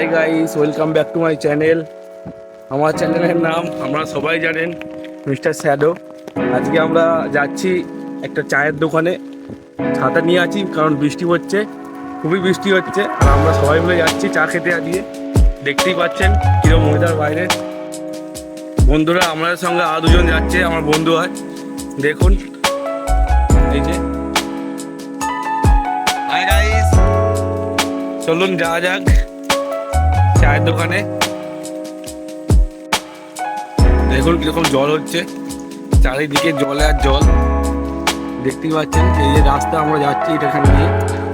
Hi guys, welcome back to my channel. আমার চ্যানেলের নাম আপনারা সবাই জানেন, মিস্টার শ্যাডো। আজকে আমরা যাচ্ছি একটা চায়ের দোকানে। ছাতা নিয়ে আছি কারণ বৃষ্টি হচ্ছে, খুবই বৃষ্টি হচ্ছে। আর আমরা সবাই মিলে যাচ্ছি চা খেতে। আজকে দেখতেই পাচ্ছেন কিরকম ওয়েদার বাইরে। বন্ধুরা আমাদের সঙ্গে আরো দুজন যাচ্ছে, আমার বন্ধু হয়, দেখুন এই যে। হাই গাইস, চলুন যাওয়া যাক চায়ের দোকানে। দেখুন কিরকম জল হচ্ছে, চারিদিকে জলে আর জল। দেখতেই পাচ্ছেন এই যে রাস্তা আমরা যাচ্ছি এখানে দিয়ে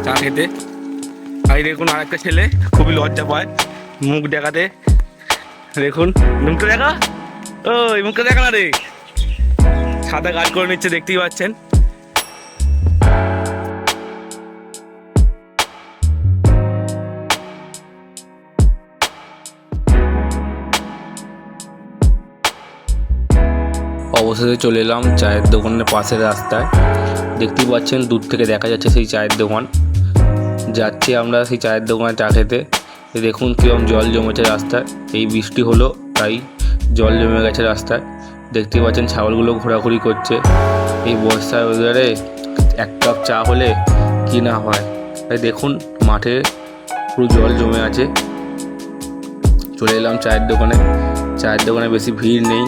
চা খেতে। আর দেখুন আরেকটা ছেলে খুবই লজ্জা পায় মুখ দেখাতে। দেখুন মুখটা দেখা, ওই মুখটা দেখা না রে, সাদা কাজ করে নিচ্ছে, দেখতেই পাচ্ছেন। অবশেষে চলে এলাম চায়ের দোকানের পাশের রাস্তায়। দেখতেই পাচ্ছেন দূর থেকে দেখা যাচ্ছে সেই চায়ের দোকান। যাচ্ছি আমরা সেই চায়ের দোকানে চা খেতে। দেখুন কীরকম জল জমেছে রাস্তায়, এই বৃষ্টি হলো তাই জল জমে গেছে রাস্তায়। দেখতেই পাচ্ছেন ছাগলগুলো ঘোরাঘুরি করছে। এই বর্ষার ওয়েদারে এক কাপ চা হলে কি না হয়। তাই দেখুন মাঠে পুরো জল জমে আছে। চলে এলাম চায়ের দোকানে। চায়ের দোকানে বেশি ভিড় নেই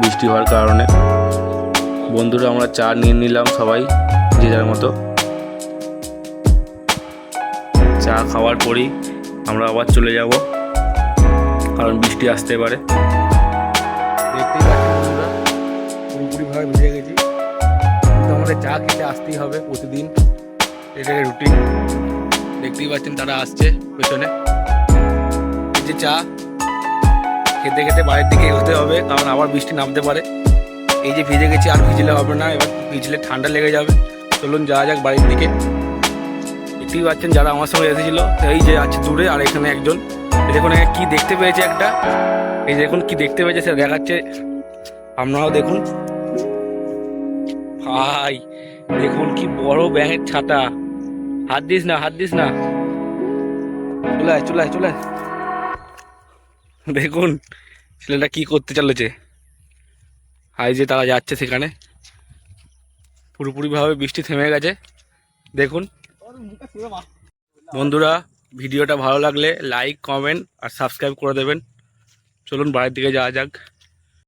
বৃষ্টি হওয়ার কারণে। বন্ধুরা আমরা চা নিয়ে নিলাম সবাই যে যার মতো। চা খাওয়ার পরই আমরা আবার চলে যাব, কারণ বৃষ্টি আসতে পারে। দেখতেই পাচ্ছেন বন্ধুরা পুরোপুরিভাবে ভিজে গেছি, কিন্তু আমাদের চা খেতে আসতেই হবে প্রতিদিন, এটাকে রুটিন। দেখতেই পাচ্ছেন তারা আসছে পেছনে। এই যে চা খেতে খেতে বাড়ির দিকে এগোতে হবে, কারণ আবার বৃষ্টি নামতে পারে। এই যে ভিজে গেছি, আর ভিজলে হবে না, এবার ভিজলে ঠান্ডা লেগে যাবে। চলুন যাওয়া যাক বাড়ির দিকে। দেখতেই পাচ্ছেন যারা আমার সঙ্গে এসেছিল এই যে আছে দূরে, আর এখানে একজন দেখুন কি দেখতে পেয়েছে একটা, এই দেখুন কি দেখতে পেয়েছে সে দেখাচ্ছে, আপনারাও দেখুন। ভাই দেখুন কি বড় ব্যাঙের ছাতা, হাত দিস না, হাত দিস না, চলে আয় চলে আয় চলে আয়। দেখুন ছেলেটা কি করতে চলেছে। আর যে তারা যাচ্ছে সেখানে, পুরোপুরিভাবে বৃষ্টি থেমে গেছে। দেখুন বন্ধুরা, ভিডিওটা ভালো লাগলে লাইক, কমেন্ট আর সাবস্ক্রাইব করে দেবেন। চলুন বাড়ির দিকে যাওয়া যাক।